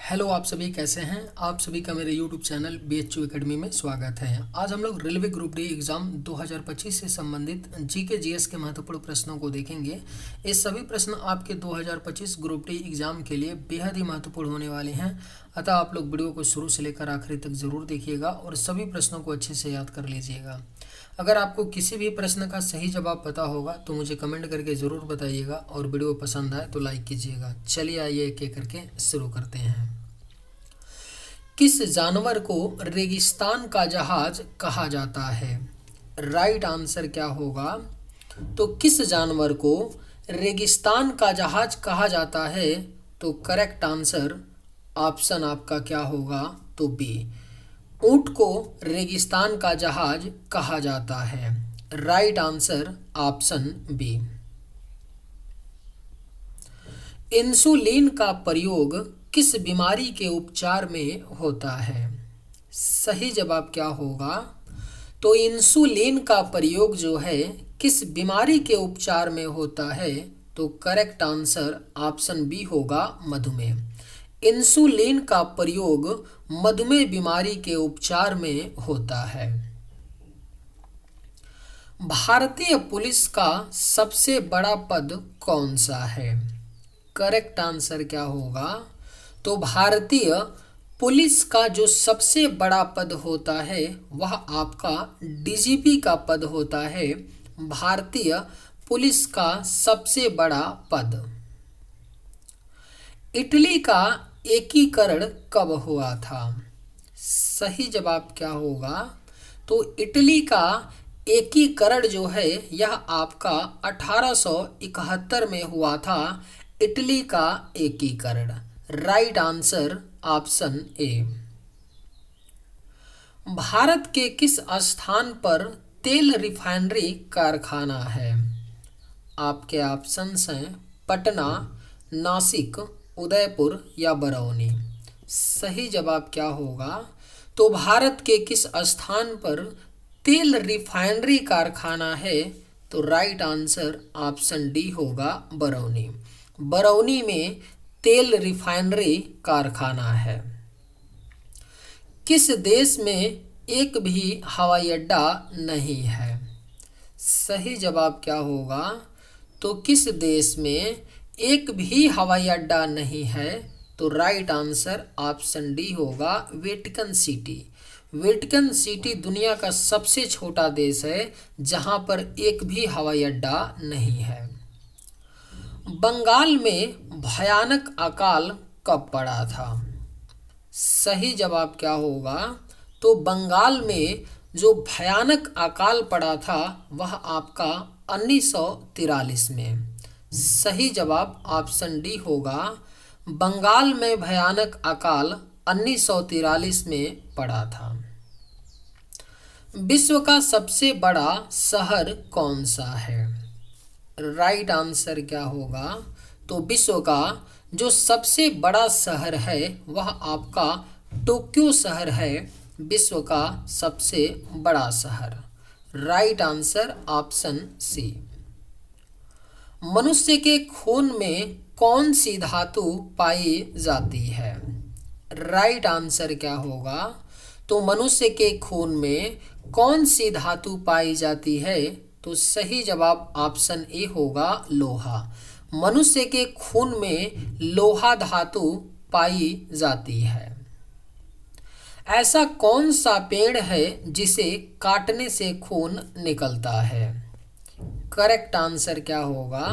Hello, आप सभी कैसे हैं। आप सभी का मेरे यूट्यूब चैनल BHU एकेडमी में स्वागत है। आज हम लोग रेलवे ग्रुप डी एग्ज़ाम 2025 से संबंधित जीके जीएस के महत्वपूर्ण प्रश्नों को देखेंगे। ये सभी प्रश्न आपके 2025 ग्रुप डी एग्ज़ाम के लिए बेहद ही महत्वपूर्ण होने वाले हैं। अतः आप लोग वीडियो को शुरू से लेकर आखिरी तक ज़रूर देखिएगा और सभी प्रश्नों को अच्छे से याद कर लीजिएगा। अगर आपको किसी भी प्रश्न का सही जवाब पता होगा तो मुझे कमेंट करके ज़रूर बताइएगा और वीडियो पसंद आए तो लाइक कीजिएगा। चलिए आइए एक एक करके शुरू करते हैं। किस जानवर को रेगिस्तान का जहाज कहा जाता है? राइट आंसर क्या होगा? तो किस जानवर को रेगिस्तान का जहाज कहा जाता है? तो करेक्ट आंसर ऑप्शन आपका क्या होगा? तो बी, ऊंट को रेगिस्तान का जहाज कहा जाता है। Right answer option B. इंसुलिन का प्रयोग किस बीमारी के उपचार में होता है? सही जवाब क्या होगा? तो इंसुलिन का प्रयोग जो है किस बीमारी के उपचार में होता है? तो करेक्ट आंसर ऑप्शन बी होगा, मधुमेह। इंसुलिन का प्रयोग मधुमेह बीमारी के उपचार में होता है। भारतीय पुलिस का सबसे बड़ा पद कौन सा है? करेक्ट आंसर क्या होगा? तो भारतीय पुलिस का जो सबसे बड़ा पद होता है वह आपका डीजीपी का पद होता है। भारतीय पुलिस का सबसे बड़ा पद। इटली का एकीकरण कब हुआ था? सही जवाब क्या होगा? तो इटली का एकीकरण जो है यह आपका 1871 में हुआ था। इटली का एकीकरण। Right answer option A. Bharat के किस स्थान पर तेल रिफाइनरी कारखाना है? आपके ऑप्शंस हैं पटना, नासिक, उदयपुर या बरौनी। सही जवाब क्या होगा? तो भारत के किस स्थान पर तेल रिफाइनरी कारखाना है? तो राइट आंसर ऑप्शन डी होगा, बरौनी। बरौनी में तेल रिफाइनरी कारखाना है। किस देश में एक भी हवाई अड्डा नहीं है? सही जवाब क्या होगा? तो किस देश में एक भी हवाई अड्डा नहीं है? तो राइट आंसर ऑप्शन डी होगा, वेटिकन सिटी। वेटिकन सिटी दुनिया का सबसे छोटा देश है जहां पर एक भी हवाई अड्डा नहीं है। बंगाल में भयानक अकाल कब पड़ा था? सही जवाब क्या होगा? तो बंगाल में जो भयानक अकाल पड़ा था वह आपका 1943 में। सही जवाब ऑप्शन डी होगा, बंगाल में भयानक अकाल 1943 में पड़ा था। विश्व का सबसे बड़ा शहर कौन सा है? राइट आंसर क्या होगा? तो विश्व का जो सबसे बड़ा शहर है वह आपका टोक्यो शहर है। विश्व का सबसे बड़ा शहर। Right answer option C. मनुष्य के खून में कौन सी धातु पाई जाती है? राइट आंसर क्या होगा? तो मनुष्य के खून में कौन सी धातु पाई जाती है? तो सही जवाब ऑप्शन ए होगा, लोहा। मनुष्य के खून में लोहा धातु पाई जाती है। ऐसा कौन सा पेड़ है जिसे काटने से खून निकलता है? करेक्ट आंसर क्या होगा?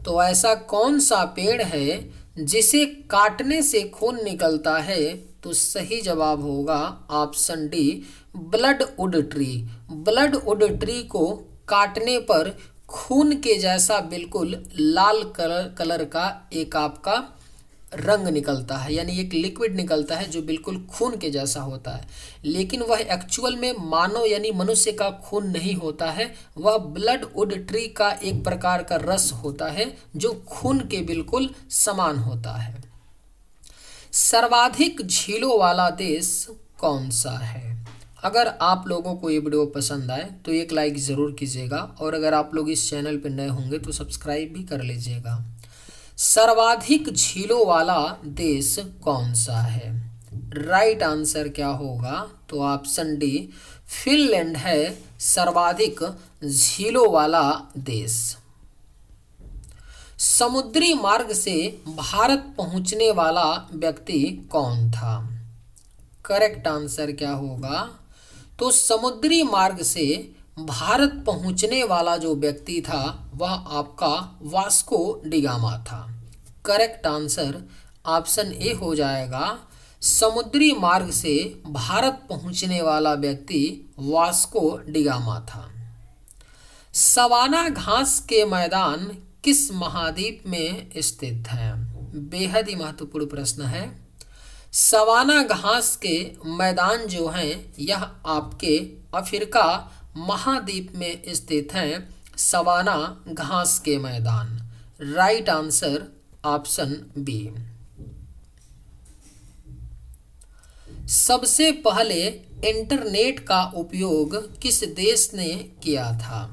तो ऐसा कौन सा पेड़ है जिसे काटने से खून निकलता है? तो सही जवाब होगा ऑप्शन डी, ब्लडवुड ट्री। ब्लडवुड ट्री को काटने पर खून के जैसा बिल्कुल लाल कलर का एक आपका रंग निकलता है, यानी एक लिक्विड निकलता है जो बिल्कुल खून के जैसा होता है। लेकिन वह एक्चुअल में मानव यानी मनुष्य का खून नहीं होता है, वह ब्लडवुड ट्री का एक प्रकार का रस होता है जो खून के बिल्कुल समान होता है। सर्वाधिक झीलों वाला देश कौन सा है? अगर आप लोगों को ये वीडियो पसंद आए तो एक लाइक ज़रूर कीजिएगा और अगर आप लोग इस चैनल पर नए होंगे तो सब्सक्राइब भी कर लीजिएगा। सर्वाधिक झीलों वाला देश कौन सा है? राइट आंसर क्या होगा? तो ऑप्शन डी फिनलैंड है सर्वाधिक झीलों वाला देश। समुद्री मार्ग से भारत पहुंचने वाला व्यक्ति कौन था? करेक्ट आंसर क्या होगा? तो समुद्री मार्ग से भारत पहुंचने वाला जो व्यक्ति था वह आपका वास्को डिगामा था। करेक्ट आंसर ऑप्शन ए हो जाएगा। समुद्री मार्ग से भारत पहुंचने वाला व्यक्ति वास्को डिगामा था। सवाना घास के मैदान किस महाद्वीप में स्थित है? बेहद ही महत्वपूर्ण प्रश्न है। सवाना घास के मैदान जो हैं यह आपके अफ्रीका महाद्वीप में स्थित हैं। सवाना घास के मैदान। Right answer option B. सबसे पहले इंटरनेट का उपयोग किस देश ने किया था?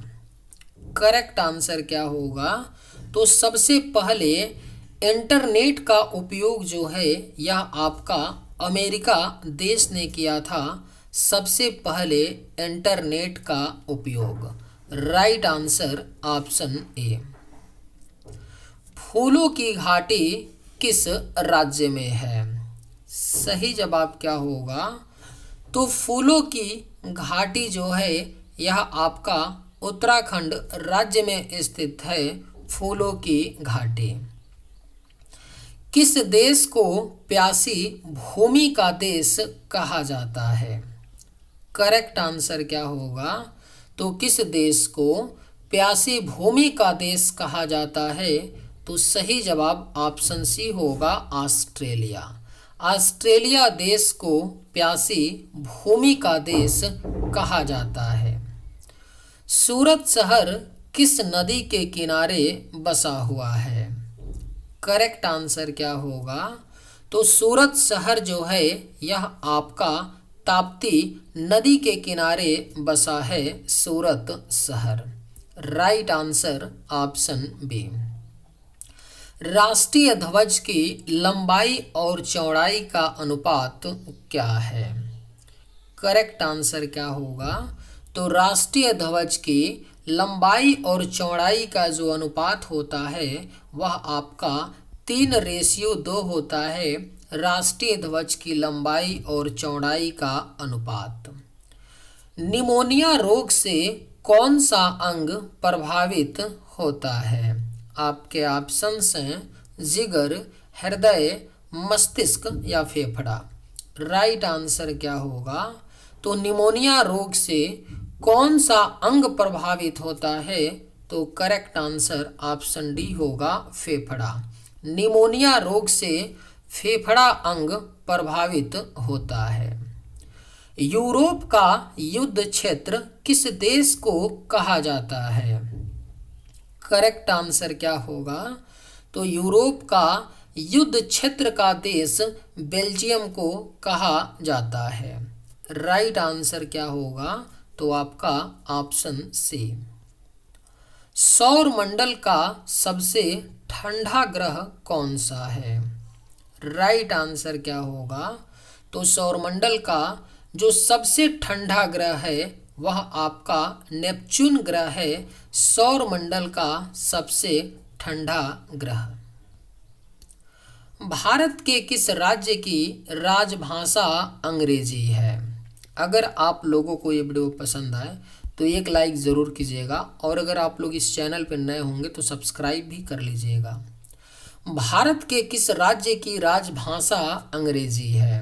करेक्ट आंसर क्या होगा? तो सबसे पहले इंटरनेट का उपयोग जो है यह आपका अमेरिका देश ने किया था। सबसे पहले इंटरनेट का उपयोग। Right answer option A. फूलों की घाटी किस राज्य में है? सही जवाब क्या होगा? तो फूलों की घाटी जो है यह आपका उत्तराखंड राज्य में स्थित है। फूलों की घाटी। किस देश को प्यासी भूमि का देश कहा जाता है? करेक्ट आंसर क्या होगा? तो किस देश को प्यासी भूमि का देश कहा जाता है? तो सही जवाब ऑप्शन सी होगा, ऑस्ट्रेलिया। ऑस्ट्रेलिया देश को प्यासी भूमि का देश कहा जाता है। सूरत शहर किस नदी के किनारे बसा हुआ है? करेक्ट आंसर क्या होगा? तो सूरत शहर जो है यह आपका ताप्ती नदी के किनारे बसा है। सूरत शहर। Right answer option B. राष्ट्रीय ध्वज की लंबाई और चौड़ाई का अनुपात क्या है? करेक्ट आंसर क्या होगा? तो राष्ट्रीय ध्वज की लंबाई और चौड़ाई का जो अनुपात होता है वह आपका 3:2 होता है। राष्ट्रीय ध्वज की लंबाई और चौड़ाई का अनुपात। निमोनिया रोग से कौन सा अंग प्रभावित होता है? आपके ऑप्शंस हैं जिगर, हृदय, मस्तिष्क या फेफड़ा। राइट आंसर क्या होगा? तो निमोनिया रोग से कौन सा अंग प्रभावित होता है? तो करेक्ट आंसर ऑप्शन डी होगा, फेफड़ा। निमोनिया रोग से फेफड़ा अंग प्रभावित होता है। यूरोप का युद्ध क्षेत्र किस देश को कहा जाता है? करेक्ट आंसर क्या होगा? तो यूरोप का युद्ध क्षेत्र का देश बेल्जियम को कहा जाता है। राइट आंसर क्या होगा? तो आपका ऑप्शन सी। सौर मंडल का सबसे ठंडा ग्रह कौन सा है? राइट आंसर क्या होगा? तो सौरमंडल का जो सबसे ठंडा ग्रह है वह आपका नेपच्यून ग्रह है। सौरमंडल का सबसे ठंडा ग्रह। भारत के किस राज्य की राजभाषा अंग्रेजी है? अगर आप लोगों को ये वीडियो पसंद आए तो एक लाइक ज़रूर कीजिएगा, और अगर आप लोग इस चैनल पर नए होंगे तो सब्सक्राइब भी कर लीजिएगा। भारत के किस राज्य की राजभाषा अंग्रेजी है?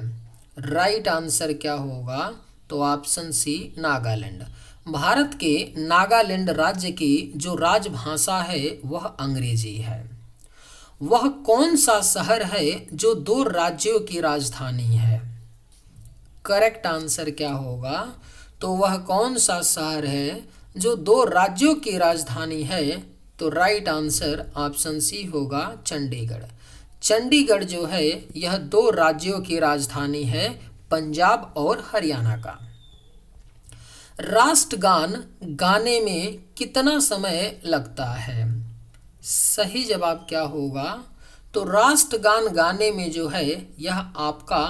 राइट आंसर क्या होगा? तो ऑप्शन सी, नागालैंड। भारत के नागालैंड राज्य की जो राजभाषा है वह अंग्रेजी है। वह कौन सा शहर है जो 2 राज्यों की राजधानी है? करेक्ट आंसर क्या होगा? तो वह कौन सा शहर है जो 2 राज्यों की राजधानी है? तो राइट आंसर ऑप्शन सी होगा, चंडीगढ़। चंडीगढ़ जो है यह 2 राज्यों की राजधानी है, पंजाब और हरियाणा का। राष्ट्रगान गाने में कितना समय लगता है? सही जवाब क्या होगा? तो राष्ट्रगान गाने में जो है यह आपका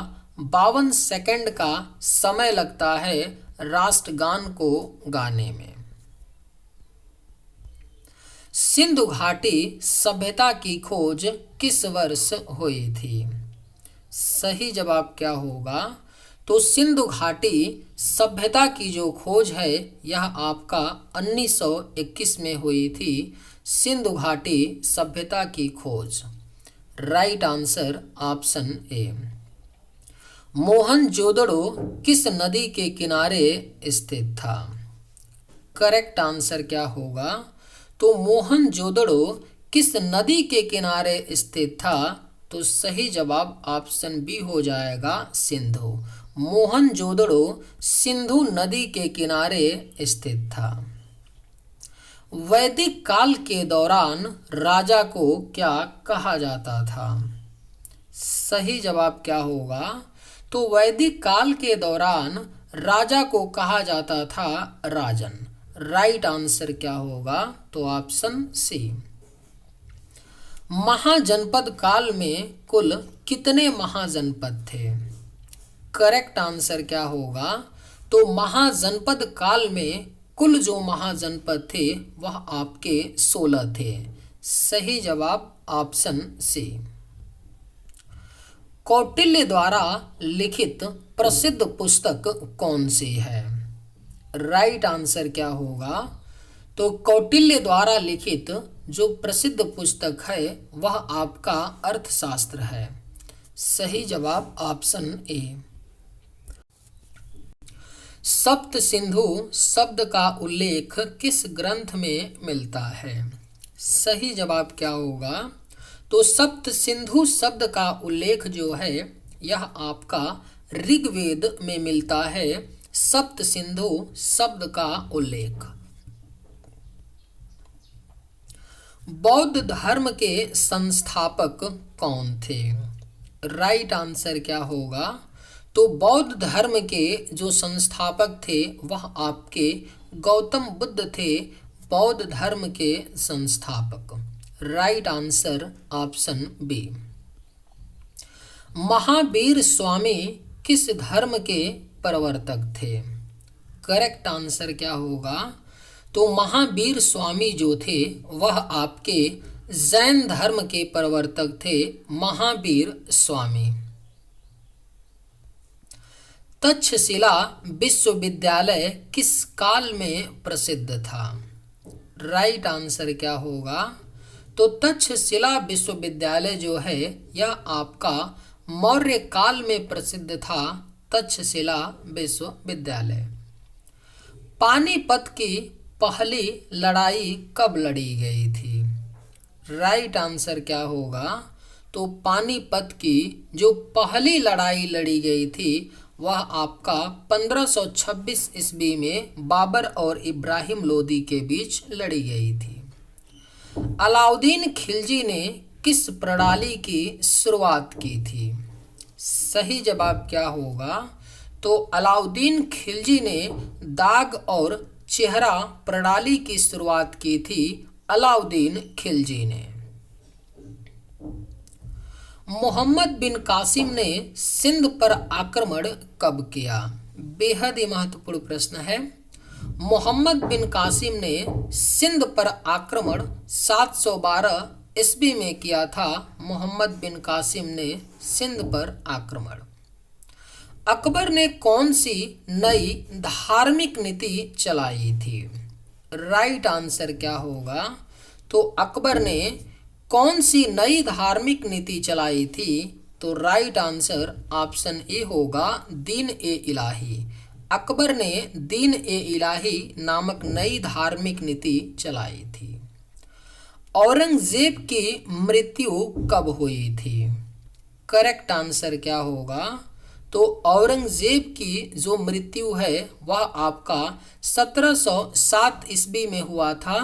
52 सेकंड का समय लगता है राष्ट्रगान को गाने में। सिंधु घाटी सभ्यता की खोज किस वर्ष हुई थी? सही जवाब क्या होगा? तो सिंधु घाटी सभ्यता की जो खोज है यह आपका 1921 में हुई थी। सिंधु घाटी सभ्यता की खोज। Right answer option A. Mohenjodaro किस नदी के किनारे स्थित था? करेक्ट आंसर क्या होगा? तो मोहनजोदड़ो किस नदी के किनारे स्थित था? तो सही जवाब ऑप्शन बी हो जाएगा, सिंधु। मोहनजोदड़ो सिंधु नदी के किनारे स्थित था। वैदिक काल के दौरान राजा को क्या कहा जाता था? सही जवाब क्या होगा? तो वैदिक काल के दौरान राजा को कहा जाता था राजन। राइट आंसर क्या होगा? तो ऑप्शन सी। महाजनपद काल में कुल कितने महाजनपद थे? करेक्ट आंसर क्या होगा? तो महाजनपद काल में कुल जो महाजनपद थे वह आपके 16 थे। सही जवाब ऑप्शन सी। कौटिल्य द्वारा लिखित प्रसिद्ध पुस्तक कौन सी है? राइट आंसर क्या होगा? तो कौटिल्य द्वारा लिखित जो प्रसिद्ध पुस्तक है वह आपका अर्थशास्त्र है। सही जवाब ऑप्शन ए। सप्त सिंधु शब्द का उल्लेख किस ग्रंथ में मिलता है? सही जवाब क्या होगा? तो सप्त सिंधु शब्द का उल्लेख जो है यह आपका ऋग्वेद में मिलता है। सप्त सिंधु शब्द का उल्लेख। बौद्ध धर्म के संस्थापक कौन थे? राइट आंसर क्या होगा? तो बौद्ध धर्म के जो संस्थापक थे वह आपके गौतम बुद्ध थे। बौद्ध धर्म के संस्थापक। Right answer option B. Mahavir Swami किस धर्म के प्रवर्तक थे? करेक्ट आंसर क्या होगा? तो महावीर स्वामी जो थे वह आपके जैन धर्म के प्रवर्तक थे। महावीर स्वामी। तक्षशिला विश्वविद्यालय किस काल में प्रसिद्ध था? राइट आंसर क्या होगा? तो तक्षशिला विश्वविद्यालय जो है यह आपका मौर्य काल में प्रसिद्ध था। तक्षशिला विश्वविद्यालय। पानीपत की पहली लड़ाई कब लड़ी गई थी? राइट आंसर क्या होगा? तो पानीपत की जो पहली लड़ाई लड़ी गई थी वह आपका 1526 ईस्वी में बाबर और इब्राहिम लोदी के बीच लड़ी गई थी। अलाउद्दीन खिलजी ने किस प्रणाली की शुरुआत की थी? सही जवाब क्या होगा? तो अलाउद्दीन खिलजी ने दाग और चेहरा प्रणाली की शुरुआत की थी अलाउद्दीन खिलजी ने। मोहम्मद बिन कासिम ने सिंध पर आक्रमण कब किया? बेहद ही महत्वपूर्ण प्रश्न है। मोहम्मद बिन कासिम ने सिंध पर आक्रमण 712 ईस्वी में किया था। मोहम्मद बिन कासिम ने सिंध पर आक्रमण। अकबर ने कौन सी नई धार्मिक नीति चलाई थी? राइट आंसर क्या होगा? तो अकबर ने कौन सी नई धार्मिक नीति चलाई थी? तो राइट आंसर ऑप्शन ए होगा, दीन ए इलाही। अकबर ने दीन ए इलाही नामक नई धार्मिक नीति चलाई थी। औरंगजेब की मृत्यु कब हुई थी? करेक्ट आंसर क्या होगा? तो औरंगजेब की जो मृत्यु है वह आपका 1707 ईस्वी में हुआ था।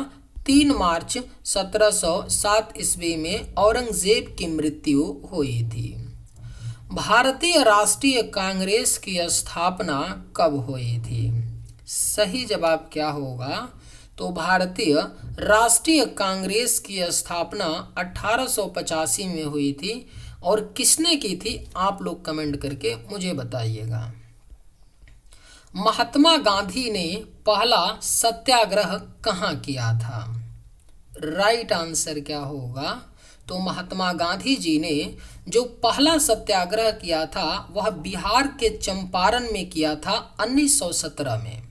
3 मार्च 1707 ईस्वी में औरंगजेब की मृत्यु हुई थी। भारतीय राष्ट्रीय कांग्रेस की स्थापना कब हुई थी? सही जवाब क्या होगा? तो भारतीय राष्ट्रीय कांग्रेस की स्थापना 1885 में हुई थी और किसने की थी, आप लोग कमेंट करके मुझे बताइएगा। महात्मा गांधी ने पहला सत्याग्रह कहाँ किया था? राइट आंसर क्या होगा? तो महात्मा गांधी जी ने जो पहला सत्याग्रह किया था वह बिहार के चंपारण में किया था 1917 में।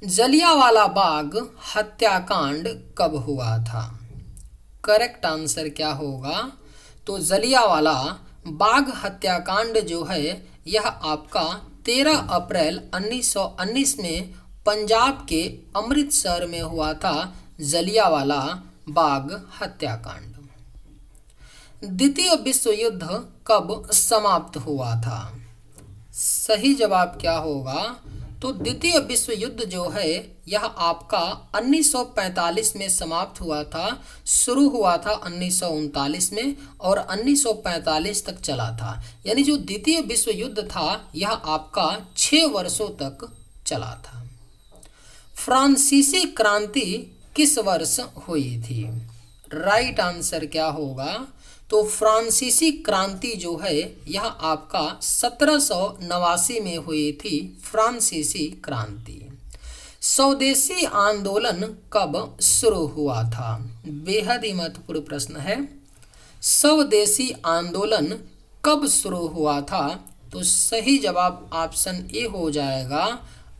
जलियांवाला बाग हत्याकांड कब हुआ था? करेक्ट आंसर क्या होगा? तो जलियांवाला बाग हत्याकांड जो है यह आपका 13 अप्रैल 1919 में पंजाब के अमृतसर में हुआ था, जलियांवाला बाग हत्याकांड। द्वितीय विश्व युद्ध कब समाप्त हुआ था? सही जवाब क्या होगा? तो द्वितीय विश्व युद्ध जो है यह आपका 1945 में समाप्त हुआ था। शुरू हुआ था 1939 में और 1945 तक चला था। यानी जो द्वितीय विश्व युद्ध था यह आपका 6 वर्षों तक चला था। फ्रांसीसी क्रांति किस वर्ष हुई थी? राइट आंसर क्या होगा? तो फ्रांसीसी क्रांति जो है यह आपका 1789 में हुई थी, फ्रांसीसी क्रांति। स्वदेशी आंदोलन कब शुरू हुआ था? बेहद ही महत्वपूर्ण प्रश्न है। स्वदेशी आंदोलन कब शुरू हुआ था? तो सही जवाब ऑप्शन ए हो जाएगा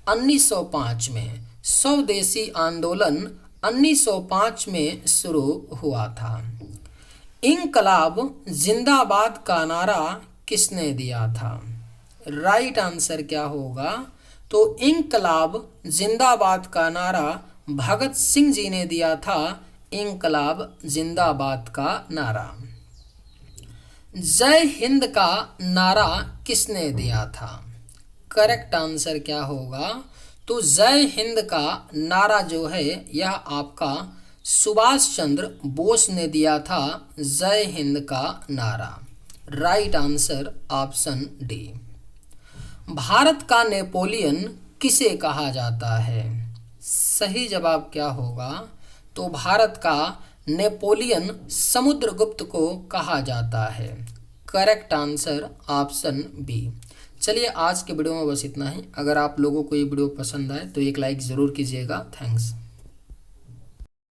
1905 में। स्वदेशी आंदोलन 1905 में शुरू हुआ था। इंकलाब जिंदाबाद का नारा किसने दिया था? राइट आंसर क्या होगा? तो इंकलाब जिंदाबाद का नारा भगत सिंह जी ने दिया था। इंकलाब जिंदाबाद का नारा। जय हिंद का नारा किसने दिया था? करेक्ट आंसर क्या होगा? तो जय हिंद का नारा जो है यह आपका सुभाष चंद्र बोस ने दिया था, जय हिंद का नारा। Right answer option D. Bharat का नेपोलियन किसे कहा जाता है? सही जवाब क्या होगा? तो भारत का नेपोलियन समुद्रगुप्त को कहा जाता है। Correct answer option B. चलिए आज के वीडियो में बस इतना ही। अगर आप लोगों को ये वीडियो पसंद आए तो एक लाइक ज़रूर कीजिएगा। थैंक्स।